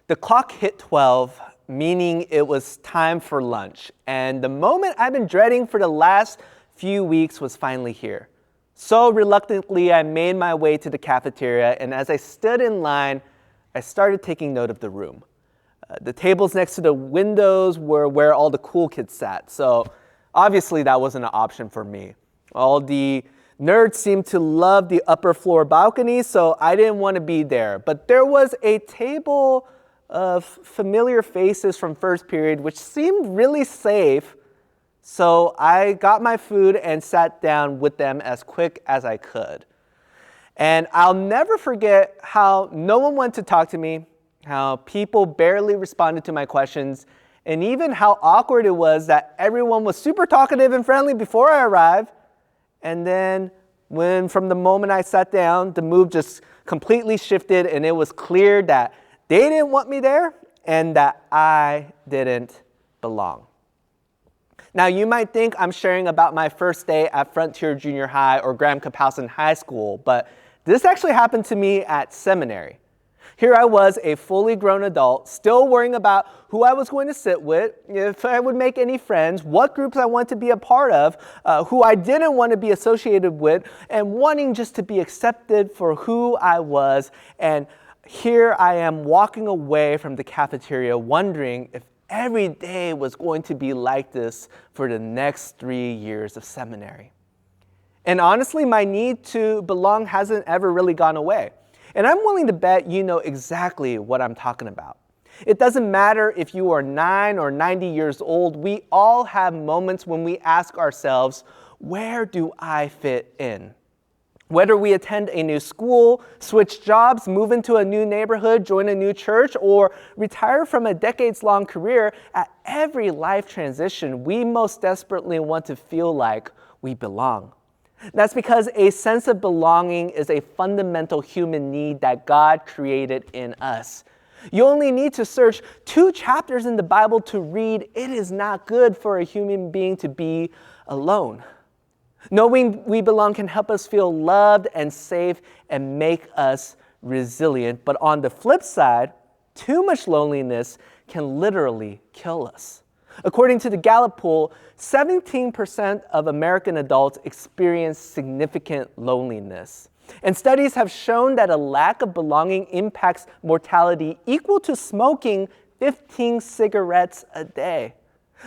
The clock hit 12, meaning it was time for lunch. And the moment I've been dreading for the last few weeks was finally here. So reluctantly, I made my way to the cafeteria, and as I stood in line, I started taking note of the room. The tables next to the windows were where all the cool kids sat, so obviously that wasn't an option for me. All the nerds seemed to love the upper floor balcony, so I didn't want to be there. But there was a table of familiar faces from first period, which seemed really safe, so I got my food and sat down with them as quick as I could. And I'll never forget how no one wanted to talk to me, how people barely responded to my questions, and even how awkward it was that everyone was super talkative and friendly before I arrived. And then from the moment I sat down, the mood just completely shifted, and it was clear that they didn't want me there and that I didn't belong. Now, you might think I'm sharing about my first day at Frontier Junior High or Graham Kapowson High School, but this actually happened to me at seminary. Here I was, a fully grown adult, still worrying about who I was going to sit with, if I would make any friends, what groups I wanted to be a part of, who I didn't want to be associated with, and wanting just to be accepted for who I was. And here I am walking away from the cafeteria wondering if every day was going to be like this for the next 3 years of seminary. And honestly, my need to belong hasn't ever really gone away. And I'm willing to bet you know exactly what I'm talking about. It doesn't matter if you are 9 or 90 years old, we all have moments when we ask ourselves, where do I fit in? Whether we attend a new school, switch jobs, move into a new neighborhood, join a new church, or retire from a decades-long career, at every life transition, we most desperately want to feel like we belong. That's because a sense of belonging is a fundamental human need that God created in us. You only need to search 2 chapters in the Bible to read, it is not good for a human being to be alone. Knowing we belong can help us feel loved and safe and make us resilient. But on the flip side, too much loneliness can literally kill us. According to the Gallup poll, 17% of American adults experience significant loneliness. And studies have shown that a lack of belonging impacts mortality equal to smoking 15 cigarettes a day.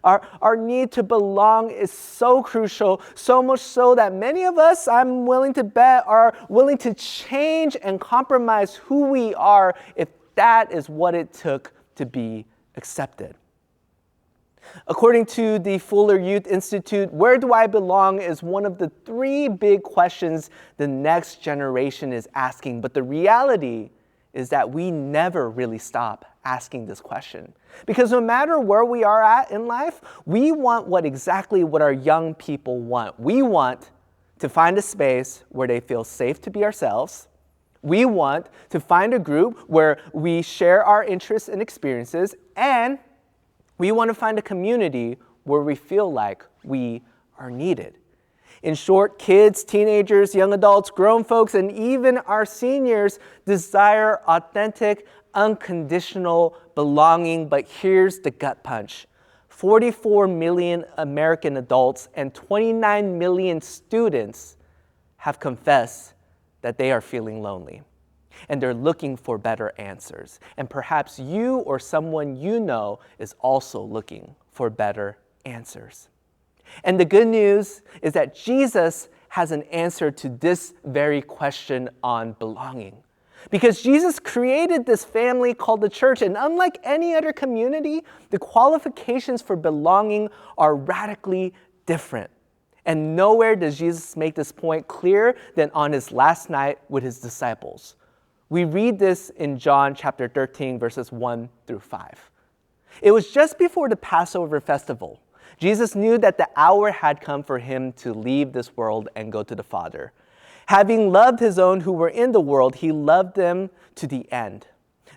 Our need to belong is so crucial, so much so that many of us, I'm willing to bet, are willing to change and compromise who we are if that is what it took to be accepted. According to the Fuller Youth Institute, where do I belong is one of the 3 big questions the next generation is asking. But the reality is that we never really stop asking this question. Because no matter where we are at in life, we want exactly what our young people want. We want to find a space where they feel safe to be ourselves. We want to find a group where we share our interests and experiences, and we want to find a community where we feel like we are needed. In short, kids, teenagers, young adults, grown folks, and even our seniors desire authentic, unconditional belonging. But here's the gut punch. 44 million American adults and 29 million students have confessed that they are feeling lonely. And they're looking for better answers. And perhaps you or someone you know is also looking for better answers. And the good news is that Jesus has an answer to this very question on belonging. Because Jesus created this family called the church, and unlike any other community, the qualifications for belonging are radically different. And nowhere does Jesus make this point clearer than on his last night with his disciples. We read this in John chapter 13, verses 1 through 5. It was just before the Passover festival. Jesus knew that the hour had come for him to leave this world and go to the Father. Having loved his own who were in the world, he loved them to the end.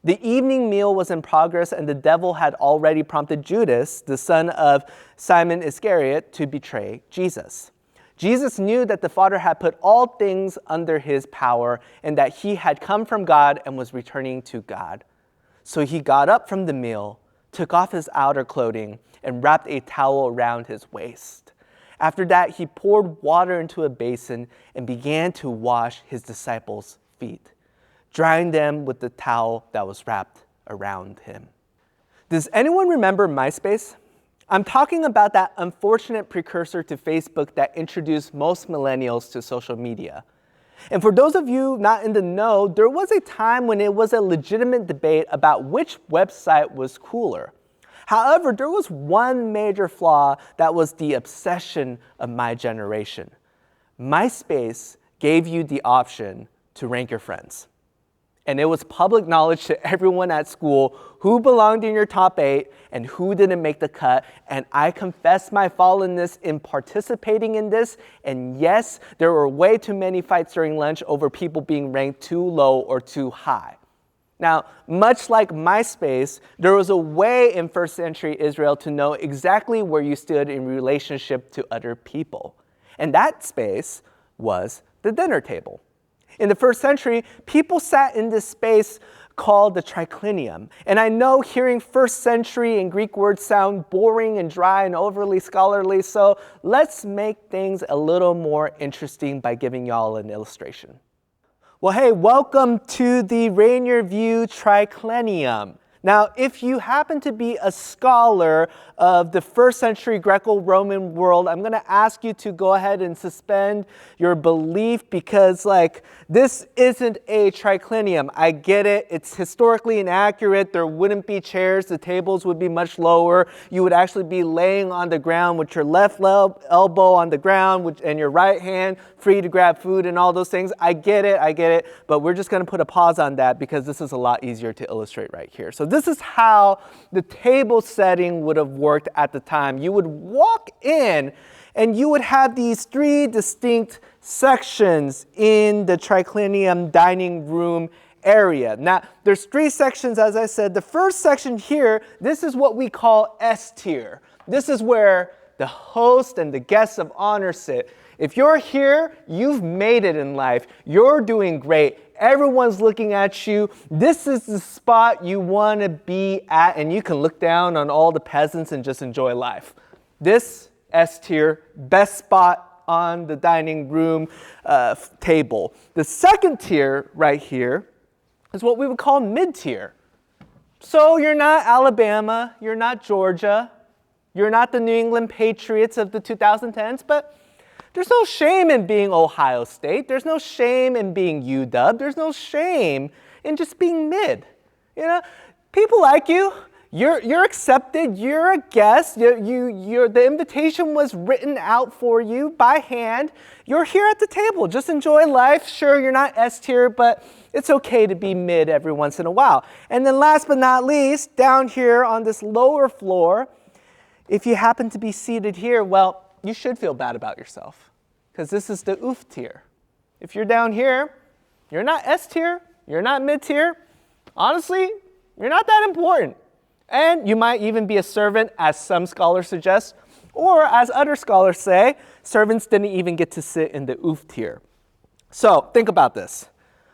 The evening meal was in progress, and the devil had already prompted Judas, the son of Simon Iscariot, to betray Jesus. Jesus knew that the Father had put all things under his power and that he had come from God and was returning to God. So he got up from the meal, took off his outer clothing, and wrapped a towel around his waist. After that, he poured water into a basin and began to wash his disciples' feet, drying them with the towel that was wrapped around him. Does anyone remember MySpace? I'm talking about that unfortunate precursor to Facebook that introduced most millennials to social media. And for those of you not in the know, there was a time when it was a legitimate debate about which website was cooler. However, there was one major flaw that was the obsession of my generation. MySpace gave you the option to rank your friends. And it was public knowledge to everyone at school who belonged in your top 8 and who didn't make the cut. And I confess my fallenness in participating in this. And yes, there were way too many fights during lunch over people being ranked too low or too high. Now, much like MySpace, there was a way in first century Israel to know exactly where you stood in relationship to other people. And that space was the dinner table. In the first century, people sat in this space called the triclinium. And I know hearing first century and Greek words sound boring and dry and overly scholarly, so let's make things a little more interesting by giving y'all an illustration. Well, hey, welcome to the Rainier View triclinium. Now, if you happen to be a scholar of the first century Greco-Roman world, I'm going to ask you to go ahead and suspend your belief because, this isn't a triclinium. I get it. It's historically inaccurate. There wouldn't be chairs. The tables would be much lower. You would actually be laying on the ground with your left elbow on the ground and your right hand free to grab food and all those things. I get it. But we're just going to put a pause on that because this is a lot easier to illustrate right here. So this is how the table setting would have worked at the time. You would walk in and you would have these 3 distinct sections in the triclinium dining room area. Now, there's 3 sections, as I said. The first section here, this is what we call S tier. This is where the host and the guests of honor sit. If you're here, you've made it in life. You're doing great. Everyone's looking at you. This is the spot you want to be at, and you can look down on all the peasants and just enjoy life. This S tier, best spot on the dining room table. The second tier right here is what we would call mid-tier. So you're not Alabama, you're not Georgia, you're not the New England Patriots of the 2010s, but there's no shame in being Ohio State. There's no shame in being UW. There's no shame in just being mid. You know, people like you. You're accepted. You're a guest. The invitation was written out for you by hand. You're here at the table. Just enjoy life. Sure, you're not S tier, but it's okay to be mid every once in a while. And then last but not least, down here on this lower floor, if you happen to be seated here, well, you should feel bad about yourself because this is the oof tier. If you're down here, you're not S tier, you're not mid tier. Honestly, you're not that important. And you might even be a servant, as some scholars suggest, or as other scholars say, servants didn't even get to sit in the oof tier. So think about this.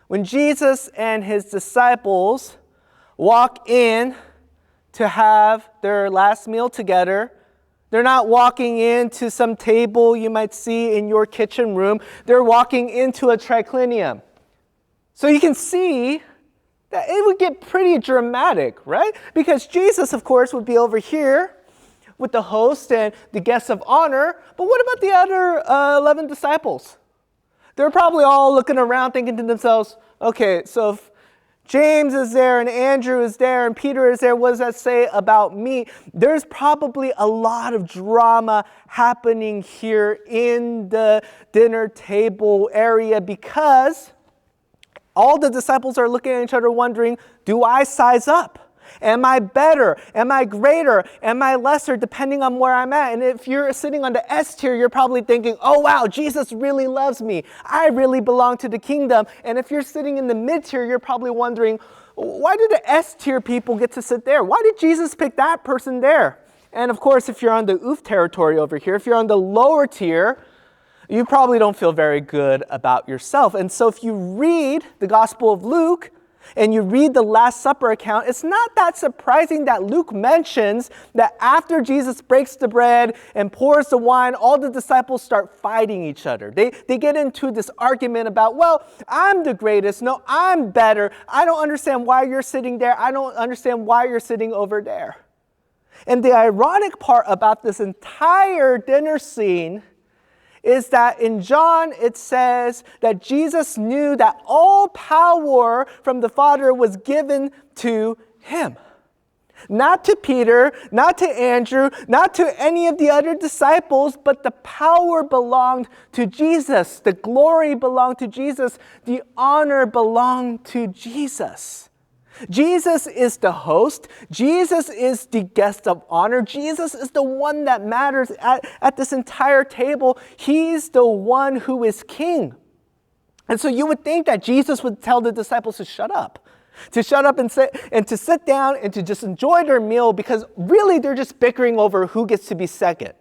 When Jesus and his disciples walk in to have their last meal together, they're not walking into some table you might see in your kitchen room. They're walking into a triclinium. So you can see that it would get pretty dramatic, right? Because Jesus, of course, would be over here with the host and the guests of honor. But what about the other 11 disciples? They're probably all looking around thinking to themselves, okay, so if James is there and Andrew is there and Peter is there, what does that say about me? There's probably a lot of drama happening here in the dinner table area because all the disciples are looking at each other wondering, do I size up? Am I better? Am I greater? Am I lesser, depending on where I'm at? And if you're sitting on the S tier, you're probably thinking, oh wow, Jesus really loves me. I really belong to the kingdom. And if you're sitting in the mid tier, you're probably wondering, why do the S tier people get to sit there? Why did Jesus pick that person there? And of course, if you're on the oof territory over here, if you're on the lower tier, you probably don't feel very good about yourself. And so if you read the Gospel of Luke, and you read the Last Supper account, it's not that surprising that Luke mentions that after Jesus breaks the bread and pours the wine, all the disciples start fighting each other. They get into this argument about, well, I'm the greatest. No, I'm better. I don't understand why you're sitting there. I don't understand why you're sitting over there. And the ironic part about this entire dinner scene is that in John it says that Jesus knew that all power from the Father was given to him. Not to Peter, not to Andrew, not to any of the other disciples, but the power belonged to Jesus. The glory belonged to Jesus. The honor belonged to Jesus. Jesus is the host. Jesus is the guest of honor. Jesus is the one that matters at this entire table. He's the one who is king. And so you would think that Jesus would tell the disciples to shut up and to sit down and to just enjoy their meal, because really they're just bickering over who gets to be second,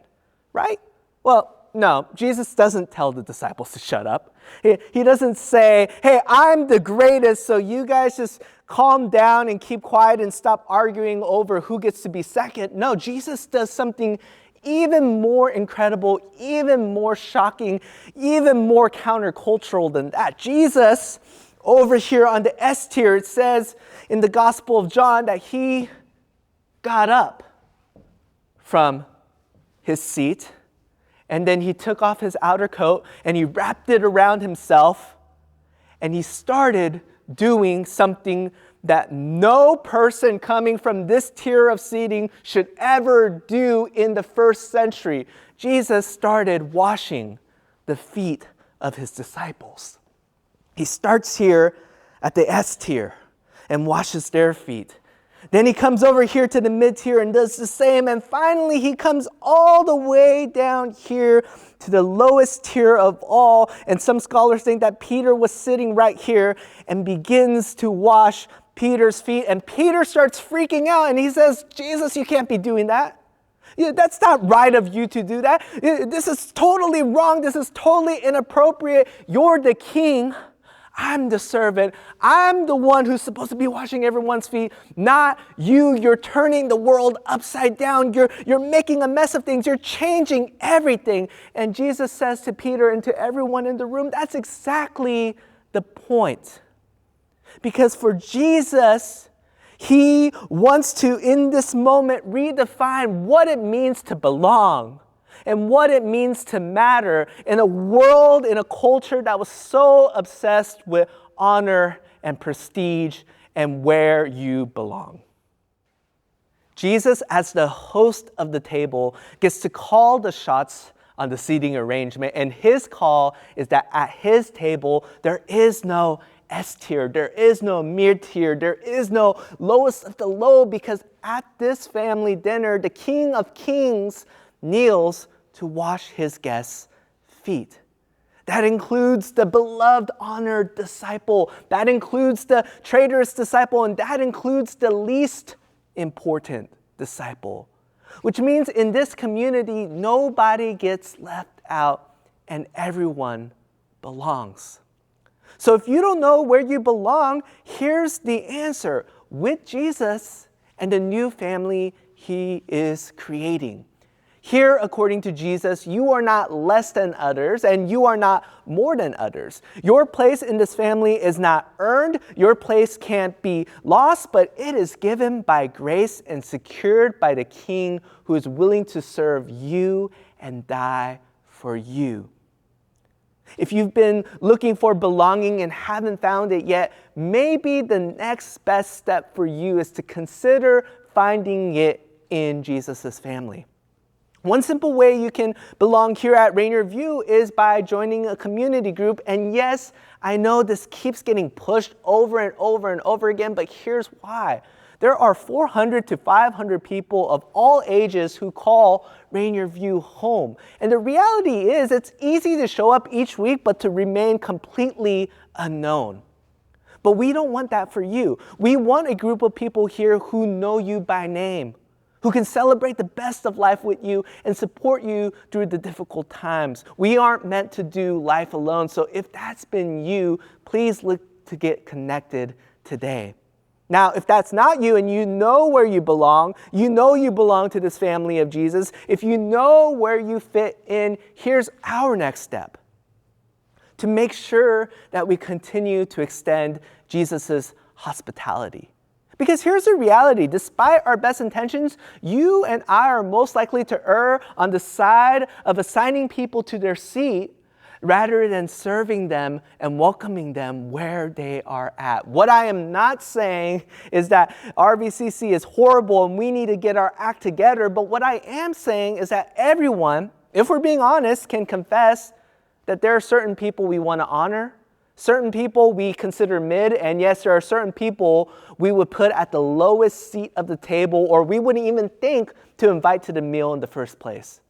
right? Well, no, Jesus doesn't tell the disciples to shut up. He doesn't say, hey, I'm the greatest, so you guys just calm down and keep quiet and stop arguing over who gets to be second. No, Jesus does something even more incredible, even more shocking, even more countercultural than that. Jesus, over here on the S tier, it says in the Gospel of John that he got up from his seat, and then he took off his outer coat and he wrapped it around himself, and he started doing something that no person coming from this tier of seating should ever do in the first century. Jesus started washing the feet of his disciples. He starts here at the S tier and washes their feet. Then he comes over here to the mid tier and does the same. And finally, he comes all the way down here to the lowest tier of all. And some scholars think that Peter was sitting right here and begins to wash Peter's feet. And Peter starts freaking out and he says, Jesus, you can't be doing that. That's not right of you to do that. This is totally wrong. This is totally inappropriate. You're the king. I'm the servant. I'm the one who's supposed to be washing everyone's feet, not you. You're turning the world upside down. You're making a mess of things. You're changing everything. And Jesus says to Peter and to everyone in the room, that's exactly the point. Because for Jesus, he wants to, in this moment, redefine what it means to belong and what it means to matter in a world, in a culture that was so obsessed with honor and prestige and where you belong. Jesus, as the host of the table, gets to call the shots on the seating arrangement, and his call is that at his table, there is no S tier, there is no mid tier, there is no lowest of the low, because at this family dinner, the King of Kings kneels to wash his guests' feet. That includes the beloved, honored disciple. That includes the traitorous disciple, and that includes the least important disciple. Which means in this community, nobody gets left out and everyone belongs. So if you don't know where you belong, here's the answer. With Jesus and the new family he is creating. Here, according to Jesus, you are not less than others and you are not more than others. Your place in this family is not earned. Your place can't be lost, but it is given by grace and secured by the King who is willing to serve you and die for you. If you've been looking for belonging and haven't found it yet, maybe the next best step for you is to consider finding it in Jesus' family. One simple way you can belong here at Rainier View is by joining a community group. And yes, I know this keeps getting pushed over and over and over again, but here's why. There are 400 to 500 people of all ages who call Rainier View home. And the reality is it's easy to show up each week, but to remain completely unknown. But we don't want that for you. We want a group of people here who know you by name, who can celebrate the best of life with you and support you through the difficult times. We aren't meant to do life alone, so if that's been you, please look to get connected today. Now, if that's not you and you know where you belong to this family of Jesus, if you know where you fit in, here's our next step. To make sure that we continue to extend Jesus' hospitality. Because here's the reality, despite our best intentions, you and I are most likely to err on the side of assigning people to their seat rather than serving them and welcoming them where they are at. What I am not saying is that RVCC is horrible and we need to get our act together, but what I am saying is that everyone, if we're being honest, can confess that there are certain people we want to honor, certain people we consider mid, and yes, there are certain people we would put at the lowest seat of the table or we wouldn't even think to invite to the meal in the first place.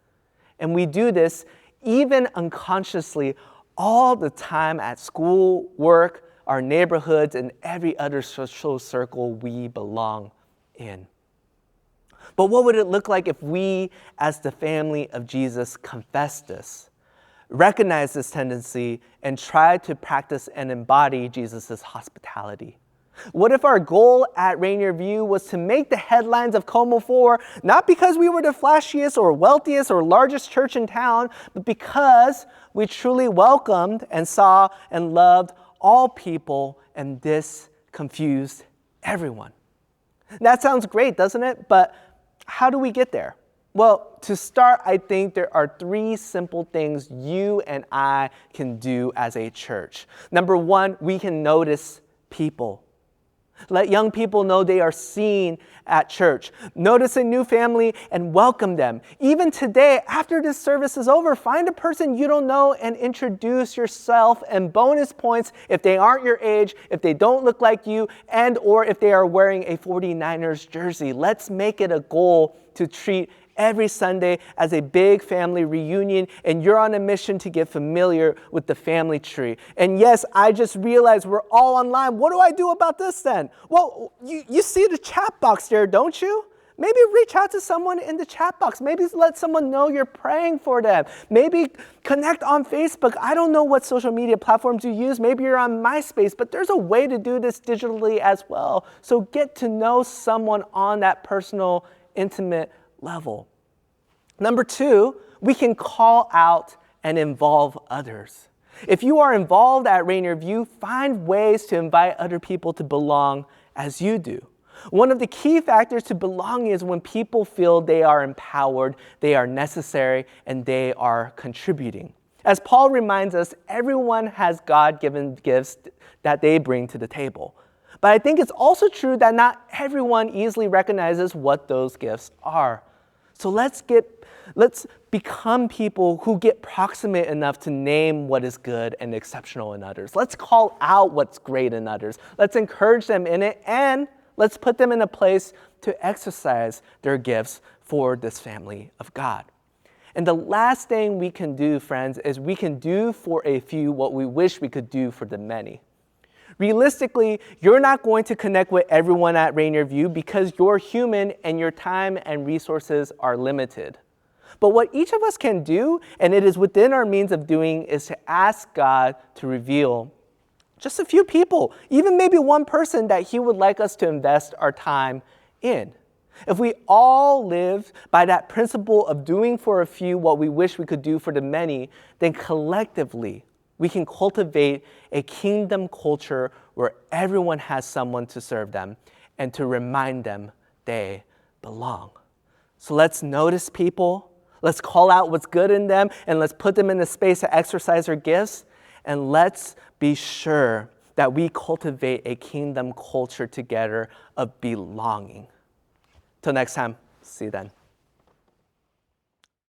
And we do this even unconsciously all the time at school, work, our neighborhoods, and every other social circle we belong in. But what would it look like if we, as the family of Jesus, confess this, recognize this tendency, and try to practice and embody Jesus' hospitality? What if our goal at Rainier View was to make the headlines of Como 4, not because we were the flashiest or wealthiest or largest church in town, but because we truly welcomed and saw and loved all people, and this confused everyone? That sounds great, doesn't it? But how do we get there? Well, to start, I think there are 3 simple things you and I can do as a church. Number 1, we can notice people. Let young people know they are seen at church. Notice a new family and welcome them. Even today, after this service is over, find a person you don't know and introduce yourself, and bonus points if they aren't your age, if they don't look like you, and or if they are wearing a 49ers jersey. Let's make it a goal to treat every Sunday as a big family reunion, and you're on a mission to get familiar with the family tree. And yes, I just realized we're all online. What do I do about this then? Well, you see the chat box there, don't you? Maybe reach out to someone in the chat box. Maybe let someone know you're praying for them. Maybe connect on Facebook. I don't know what social media platforms you use. Maybe you're on MySpace, but there's a way to do this digitally as well. So get to know someone on that personal, intimate level. Number 2, we can call out and involve others. If you are involved at Rainier View, find ways to invite other people to belong as you do. One of the key factors to belonging is when people feel they are empowered, they are necessary, and they are contributing. As Paul reminds us, everyone has God-given gifts that they bring to the table. But I think it's also true that not everyone easily recognizes what those gifts are. So let's become people who get proximate enough to name what is good and exceptional in others. Let's call out what's great in others. Let's encourage them in it, and let's put them in a place to exercise their gifts for this family of God. And the last thing we can do, friends, is we can do for a few what we wish we could do for the many. Realistically, you're not going to connect with everyone at Rainier View because you're human and your time and resources are limited. But what each of us can do, and it is within our means of doing, is to ask God to reveal just a few people, even maybe one person that He would like us to invest our time in. If we all live by that principle of doing for a few what we wish we could do for the many, then collectively, we can cultivate a kingdom culture where everyone has someone to serve them and to remind them they belong. So let's notice people, let's call out what's good in them, and let's put them in a space to exercise their gifts, and let's be sure that we cultivate a kingdom culture together of belonging. Till next time, see you then.